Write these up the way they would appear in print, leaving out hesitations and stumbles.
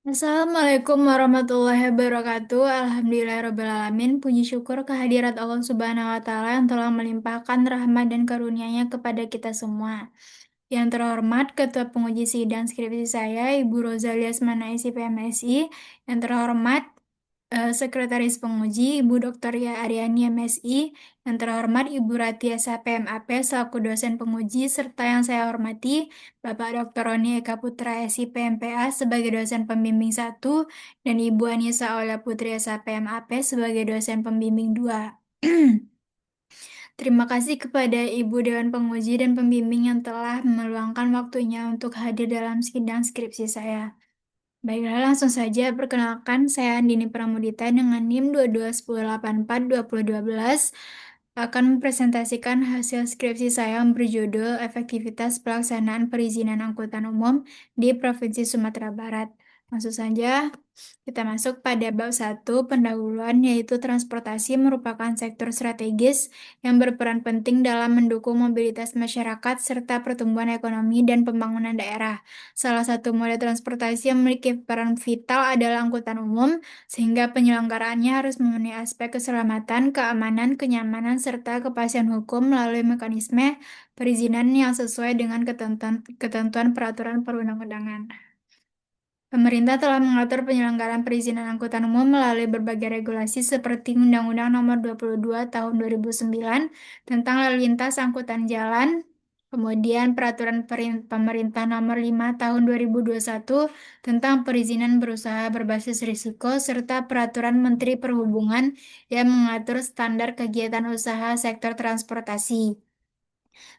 Assalamualaikum warahmatullahi wabarakatuh. Alhamdulillahirrabbilalamin. Puji syukur kehadirat Allah Subhanahu wa Ta'ala yang telah melimpahkan rahmat dan karunia-Nya kepada kita semua. Yang terhormat Ketua Penguji Sidang Skripsi saya, Ibu Rozalia Asmana SIP MSI. Yang terhormat Sekretaris Penguji, Ibu Dr. Ya Aryani MSI. Yang terhormat Ibu Ratiasa PMAP selaku dosen penguji, serta yang saya hormati Bapak Dr. Roni Eka Putra SIP MPA sebagai dosen pembimbing 1 dan Ibu Anissa Aulia Putri SAPMAP sebagai dosen pembimbing 2. Terima kasih kepada Ibu Dewan Penguji dan Pembimbing yang telah meluangkan waktunya untuk hadir dalam sidang skripsi saya. Baiklah, langsung saja perkenalkan, saya Andini Pramudita dengan NIM 2210842012 akan mempresentasikan hasil skripsi saya yang berjudul Efektivitas Pelaksanaan Perizinan Angkutan Umum di Provinsi Sumatera Barat. Langsung saja, kita masuk pada bab 1 pendahuluan, yaitu transportasi merupakan sektor strategis yang berperan penting dalam mendukung mobilitas masyarakat serta pertumbuhan ekonomi dan pembangunan daerah. Salah satu moda transportasi yang memiliki peran vital adalah angkutan umum, sehingga penyelenggaraannya harus memenuhi aspek keselamatan, keamanan, kenyamanan, serta kepastian hukum melalui mekanisme perizinan yang sesuai dengan ketentuan peraturan perundang-undangan. Pemerintah telah mengatur penyelenggaraan perizinan angkutan umum melalui berbagai regulasi seperti Undang-Undang Nomor 22 Tahun 2009 tentang lalu lintas angkutan jalan, kemudian Peraturan Pemerintah Nomor 5 Tahun 2021 tentang perizinan berusaha berbasis risiko, serta Peraturan Menteri Perhubungan yang mengatur standar kegiatan usaha sektor transportasi.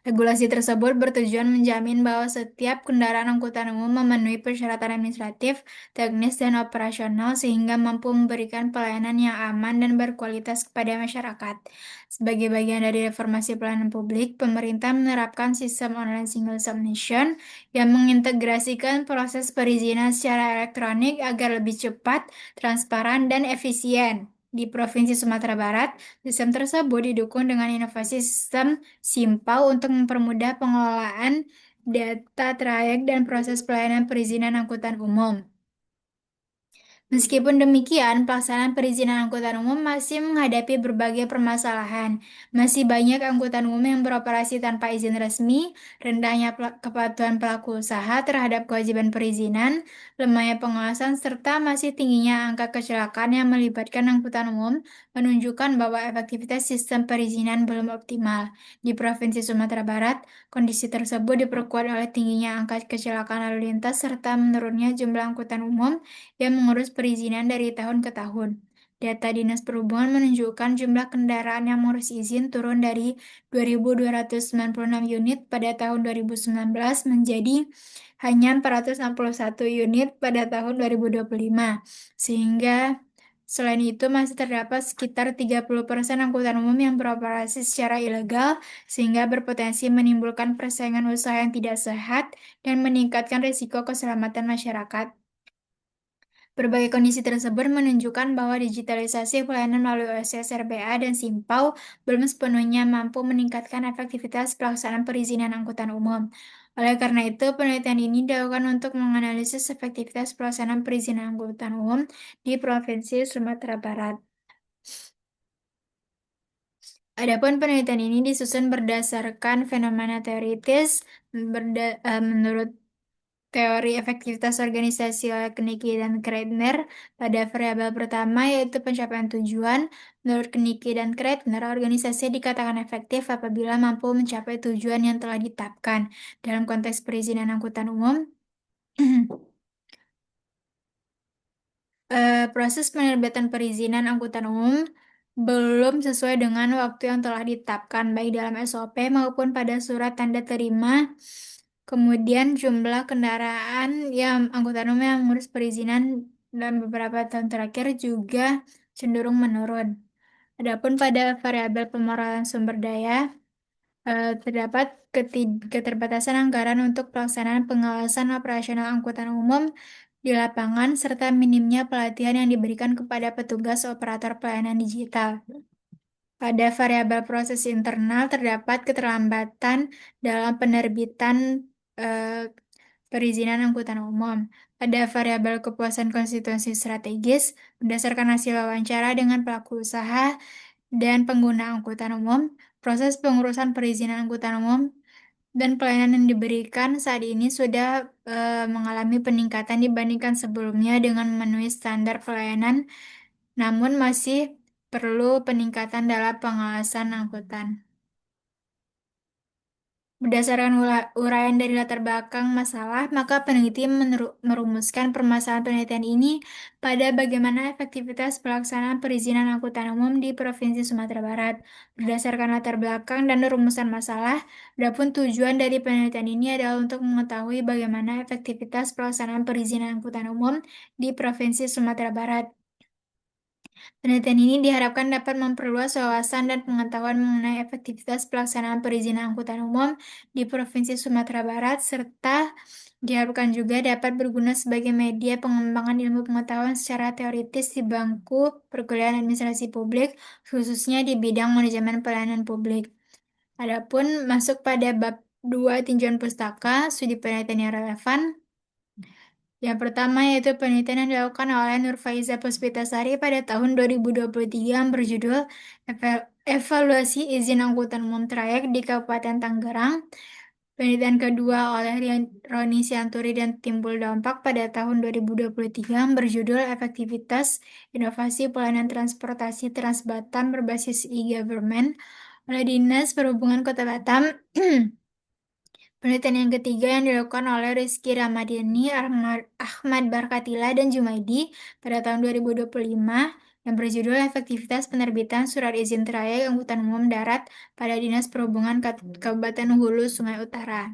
Regulasi tersebut bertujuan menjamin bahwa setiap kendaraan angkutan umum memenuhi persyaratan administratif, teknis, dan operasional sehingga mampu memberikan pelayanan yang aman dan berkualitas kepada masyarakat. Sebagai bagian dari reformasi pelayanan publik, pemerintah menerapkan sistem online single submission yang mengintegrasikan proses perizinan secara elektronik agar lebih cepat, transparan, dan efisien. Di Provinsi Sumatera Barat, sistem tersebut didukung dengan inovasi sistem Simpau untuk mempermudah pengelolaan data trayek dan proses pelayanan perizinan angkutan umum. Meskipun demikian, pelaksanaan perizinan angkutan umum masih menghadapi berbagai permasalahan. Masih banyak angkutan umum yang beroperasi tanpa izin resmi, rendahnya kepatuhan pelaku usaha terhadap kewajiban perizinan, lemahnya pengawasan, serta masih tingginya angka kecelakaan yang melibatkan angkutan umum menunjukkan bahwa efektivitas sistem perizinan belum optimal. Di Provinsi Sumatera Barat, kondisi tersebut diperkuat oleh tingginya angka kecelakaan lalu lintas serta menurunnya jumlah angkutan umum yang mengurus perizinan dari tahun ke tahun. Data Dinas Perhubungan menunjukkan jumlah kendaraan yang mengurus izin turun dari 2.296 unit pada tahun 2019 menjadi hanya 461 unit pada tahun 2025. Sehingga selain itu masih terdapat sekitar 30% angkutan umum yang beroperasi secara ilegal sehingga berpotensi menimbulkan persaingan usaha yang tidak sehat dan meningkatkan risiko keselamatan masyarakat. Berbagai kondisi tersebut menunjukkan bahwa digitalisasi pelayanan melalui OSS, RBA, dan Simpau belum sepenuhnya mampu meningkatkan efektivitas pelaksanaan perizinan angkutan umum. Oleh karena itu, penelitian ini dilakukan untuk menganalisis efektivitas pelaksanaan perizinan angkutan umum di Provinsi Sumatera Barat. Adapun penelitian ini disusun berdasarkan fenomena teoritis menurut teori efektivitas organisasi oleh Knicky dan Kreitner pada variabel pertama yaitu pencapaian tujuan. Menurut Knicky dan Kreitner, organisasi dikatakan efektif apabila mampu mencapai tujuan yang telah ditetapkan. Dalam konteks perizinan angkutan umum, proses penerbitan perizinan angkutan umum belum sesuai dengan waktu yang telah ditetapkan, baik dalam SOP maupun pada surat tanda terima. Kemudian jumlah kendaraan yang angkutan umum yang mengurus perizinan dalam beberapa tahun terakhir juga cenderung menurun. Adapun pada variabel pemoralan sumber daya, terdapat keterbatasan anggaran untuk pelaksanaan pengawasan operasional angkutan umum di lapangan serta minimnya pelatihan yang diberikan kepada petugas operator pelayanan digital. Pada variabel proses internal terdapat keterlambatan dalam penerbitan eh, perizinan angkutan umum. Pada variabel kepuasan konstitusi strategis, berdasarkan hasil wawancara dengan pelaku usaha dan pengguna angkutan umum, proses pengurusan perizinan angkutan umum dan pelayanan yang diberikan saat ini sudah mengalami peningkatan dibandingkan sebelumnya dengan memenuhi standar pelayanan, namun masih perlu peningkatan dalam pengawasan angkutan. Berdasarkan uraian dari latar belakang masalah, maka peneliti merumuskan permasalahan penelitian ini pada bagaimana efektivitas pelaksanaan perizinan angkutan umum di Provinsi Sumatera Barat. Berdasarkan latar belakang dan rumusan masalah, adapun tujuan dari penelitian ini adalah untuk mengetahui bagaimana efektivitas pelaksanaan perizinan angkutan umum di Provinsi Sumatera Barat. Penelitian ini diharapkan dapat memperluas wawasan dan pengetahuan mengenai efektivitas pelaksanaan perizinan angkutan umum di Provinsi Sumatera Barat, serta diharapkan juga dapat berguna sebagai media pengembangan ilmu pengetahuan secara teoritis di bangku perkuliahan administrasi publik, khususnya di bidang manajemen pelayanan publik. Adapun masuk pada bab 2 tinjauan pustaka, studi penelitian yang relevan, yang pertama yaitu penelitian yang dilakukan oleh Nurfaiza Puspitasari pada tahun 2023 yang berjudul Evaluasi Izin Angkutan Umum Trayek di Kabupaten Tangerang. Penelitian kedua oleh Roni Sianturi dan Timbul Dampak pada tahun 2023 yang berjudul Efektivitas Inovasi Pelayanan Transportasi Transbatam Berbasis E-Government oleh Dinas Perhubungan Kota Batam. Penelitian yang ketiga yang dilakukan oleh Rizky Ramadhani, Ahmad Barkatila, dan Jumaidi pada tahun 2025 yang berjudul Efektivitas Penerbitan Surat Izin Trayek Angkutan Umum Darat pada Dinas Perhubungan Kabupaten Hulu Sungai Utara.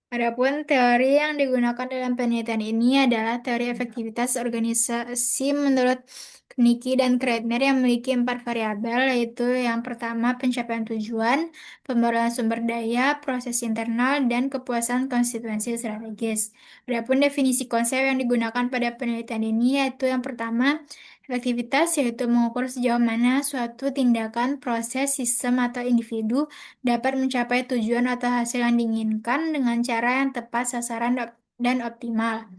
Adapun teori yang digunakan dalam penelitian ini adalah teori efektivitas organisasi menurut Niki dan Kreitner yang memiliki 4 variabel, yaitu yang pertama pencapaian tujuan, pembaruan sumber daya, proses internal, dan kepuasan konstituensi strategis. Adapun definisi konsep yang digunakan pada penelitian ini yaitu yang pertama, efektivitas yaitu mengukur sejauh mana suatu tindakan, proses, sistem, atau individu dapat mencapai tujuan atau hasil yang diinginkan dengan cara yang tepat sasaran dan optimal.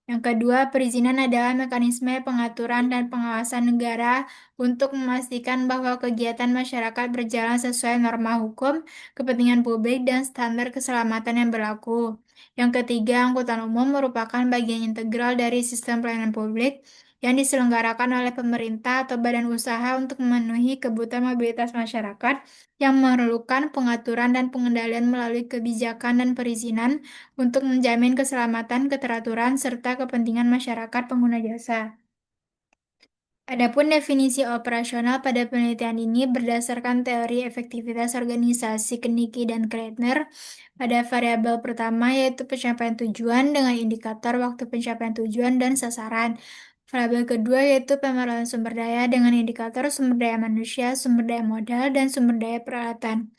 Yang kedua, perizinan adalah mekanisme pengaturan dan pengawasan negara untuk memastikan bahwa kegiatan masyarakat berjalan sesuai norma hukum, kepentingan publik, dan standar keselamatan yang berlaku. Yang ketiga, angkutan umum merupakan bagian integral dari sistem pelayanan publik yang diselenggarakan oleh pemerintah atau badan usaha untuk memenuhi kebutuhan mobilitas masyarakat yang memerlukan pengaturan dan pengendalian melalui kebijakan dan perizinan untuk menjamin keselamatan, keteraturan, serta kepentingan masyarakat pengguna jasa. Adapun definisi operasional pada penelitian ini berdasarkan teori efektivitas organisasi Kniki dan Kreitner pada variabel pertama yaitu pencapaian tujuan dengan indikator waktu pencapaian tujuan dan sasaran. Variabel kedua yaitu pemenuhan sumber daya dengan indikator sumber daya manusia, sumber daya modal, dan sumber daya peralatan.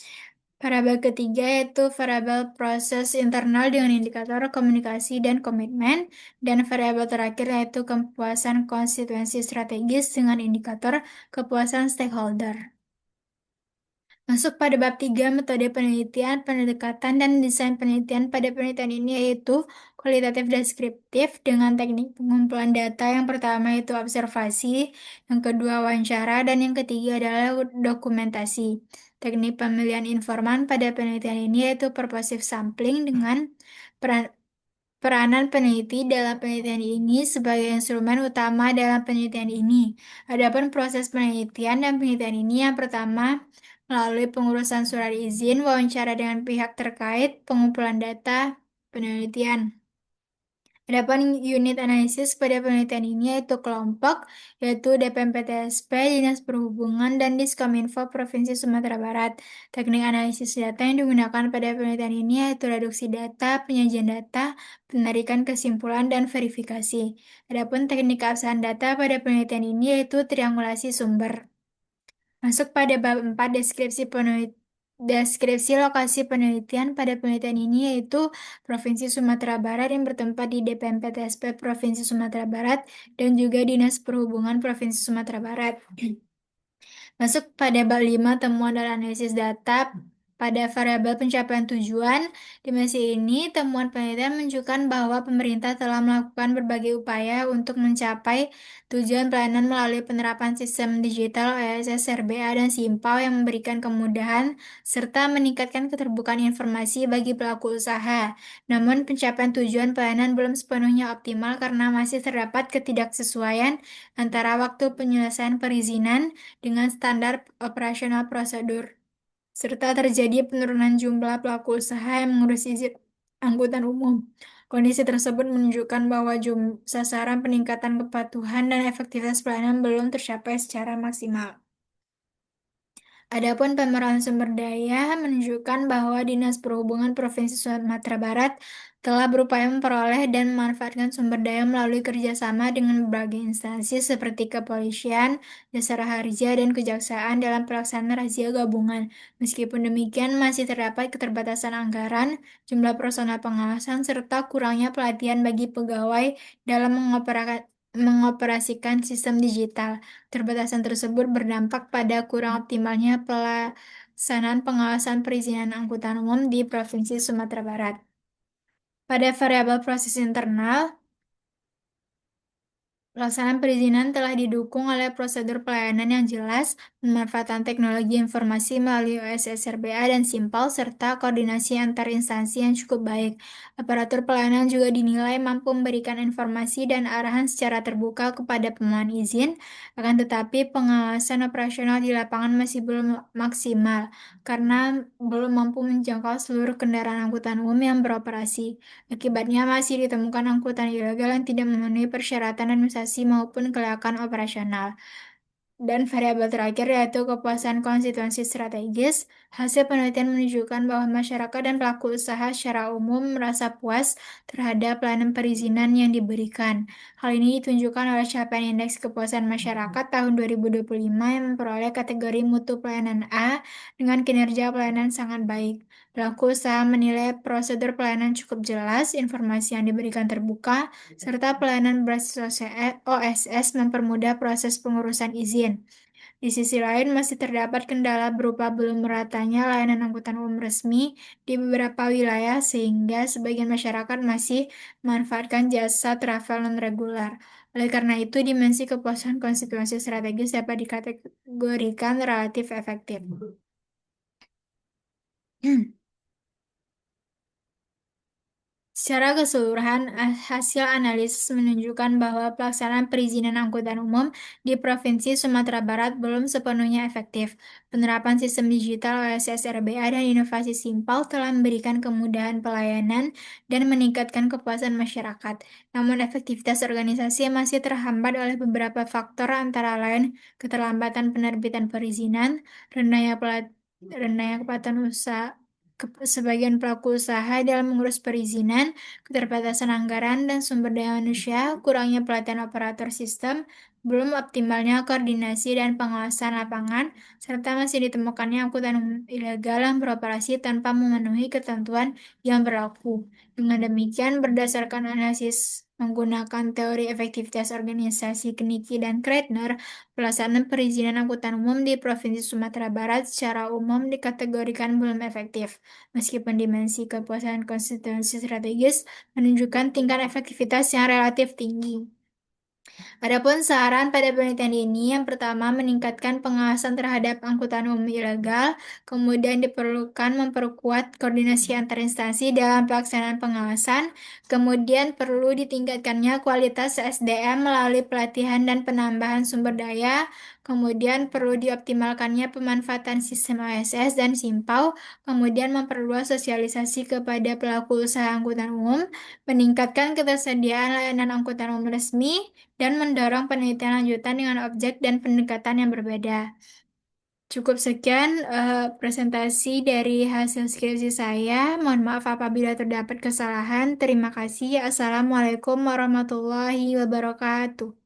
Variabel ketiga yaitu variabel proses internal dengan indikator komunikasi dan komitmen, dan variabel terakhir yaitu kepuasan konstituensi strategis dengan indikator kepuasan stakeholder. Masuk pada bab 3 metode penelitian, pendekatan, dan desain penelitian pada penelitian ini yaitu kualitatif deskriptif dengan teknik pengumpulan data. Yang pertama yaitu observasi, yang kedua wawancara, dan yang ketiga adalah dokumentasi. Teknik pemilihan informan pada penelitian ini yaitu purposive sampling dengan peranan peneliti dalam penelitian ini sebagai instrumen utama dalam penelitian ini. Adapun proses penelitian dan penelitian ini yang pertama melalui pengurusan surat izin, wawancara dengan pihak terkait, pengumpulan data, penelitian. Adapun unit analisis pada penelitian ini yaitu kelompok, yaitu DPMPTSP, Dinas Perhubungan, dan Diskominfo Provinsi Sumatera Barat. Teknik analisis data yang digunakan pada penelitian ini yaitu reduksi data, penyajian data, penarikan kesimpulan, dan verifikasi. Adapun teknik keabsahan data pada penelitian ini yaitu triangulasi sumber. Masuk pada bab 4 deskripsi lokasi penelitian pada penelitian ini yaitu Provinsi Sumatera Barat yang bertempat di DPMPTSP Provinsi Sumatera Barat dan juga Dinas Perhubungan Provinsi Sumatera Barat. Masuk pada bab 5 temuan dan analisis data Pada variabel pencapaian tujuan, dimensi ini temuan penelitian menunjukkan bahwa pemerintah telah melakukan berbagai upaya untuk mencapai tujuan pelayanan melalui penerapan sistem digital OSS, RBA, dan SIMPAW yang memberikan kemudahan serta meningkatkan keterbukaan informasi bagi pelaku usaha. Namun, pencapaian tujuan pelayanan belum sepenuhnya optimal karena masih terdapat ketidaksesuaian antara waktu penyelesaian perizinan dengan standar operasional prosedur, serta terjadi penurunan jumlah pelaku usaha yang mengurus izin angkutan umum. Kondisi tersebut menunjukkan bahwa sasaran peningkatan kepatuhan dan efektivitas pelayanan belum tercapai secara maksimal. Adapun pemerataan sumber daya menunjukkan bahwa Dinas Perhubungan Provinsi Sumatera Barat telah berupaya memperoleh dan memanfaatkan sumber daya melalui kerjasama dengan berbagai instansi seperti kepolisian, jasara harja, dan kejaksaan dalam pelaksanaan razia gabungan. Meskipun demikian, masih terdapat keterbatasan anggaran, jumlah personel pengawasan, serta kurangnya pelatihan bagi pegawai dalam mengoperasikan sistem digital. Keterbatasan tersebut berdampak pada kurang optimalnya pelaksanaan pengawasan perizinan angkutan umum di Provinsi Sumatera Barat. Pada variabel proses internal, pelaksanaan perizinan telah didukung oleh prosedur pelayanan yang jelas, pemanfaatan teknologi informasi melalui OSS RBA dan SIMPAL, serta koordinasi antar instansi yang cukup baik. Aparatur pelayanan juga dinilai mampu memberikan informasi dan arahan secara terbuka kepada pemohon izin, akan tetapi pengawasan operasional di lapangan masih belum maksimal karena belum mampu menjangkau seluruh kendaraan angkutan umum yang beroperasi. Akibatnya masih ditemukan angkutan ilegal yang tidak memenuhi persyaratan administrasi maupun kelayakan operasional. Dan variabel terakhir yaitu kepuasan konstituensi strategis. Hasil penelitian menunjukkan bahwa masyarakat dan pelaku usaha secara umum merasa puas terhadap pelayanan perizinan yang diberikan. Hal ini ditunjukkan oleh capaian indeks kepuasan masyarakat tahun 2025 yang memperoleh kategori mutu pelayanan A dengan kinerja pelayanan sangat baik. Pelaku usaha menilai prosedur pelayanan cukup jelas, informasi yang diberikan terbuka, serta pelayanan berbasis OSS mempermudah proses pengurusan izin. Di sisi lain, masih terdapat kendala berupa belum meratanya layanan angkutan umum resmi di beberapa wilayah, sehingga sebagian masyarakat masih memanfaatkan jasa travel non-regular. Oleh karena itu, dimensi kepuasan konstitusi strategis dapat dikategorikan relatif efektif. Secara keseluruhan, hasil analisis menunjukkan bahwa pelaksanaan perizinan angkutan umum di Provinsi Sumatera Barat belum sepenuhnya efektif. Penerapan sistem digital OSS RBA dan inovasi simpel telah memberikan kemudahan pelayanan dan meningkatkan kepuasan masyarakat. Namun, efektivitas organisasi masih terhambat oleh beberapa faktor antara lain keterlambatan penerbitan perizinan, rendahnya kepatuhan usaha sebagian pelaku usaha dalam mengurus perizinan, keterbatasan anggaran dan sumber daya manusia, kurangnya pelatihan operator sistem, belum optimalnya koordinasi dan pengawasan lapangan, serta masih ditemukannya angkutan umum ilegal yang beroperasi tanpa memenuhi ketentuan yang berlaku. Dengan demikian, berdasarkan analisis menggunakan teori efektivitas organisasi Kniki dan Kreitner, pelaksanaan perizinan angkutan umum di Provinsi Sumatera Barat secara umum dikategorikan belum efektif, meskipun dimensi kepuasan konstitusi strategis menunjukkan tingkat efektivitas yang relatif tinggi. Adapun saran pada penelitian ini, yang pertama meningkatkan pengawasan terhadap angkutan umum ilegal, kemudian diperlukan memperkuat koordinasi antar instansi dalam pelaksanaan pengawasan, kemudian perlu ditingkatkannya kualitas SDM melalui pelatihan dan penambahan sumber daya, kemudian perlu dioptimalkannya pemanfaatan sistem OSS dan SIMPAW, kemudian memperluas sosialisasi kepada pelaku usaha angkutan umum, meningkatkan ketersediaan layanan angkutan umum resmi, dan mendorong penelitian lanjutan dengan objek dan pendekatan yang berbeda. Cukup sekian presentasi dari hasil skripsi saya. Mohon maaf apabila terdapat kesalahan. Terima kasih. Assalamualaikum warahmatullahi wabarakatuh.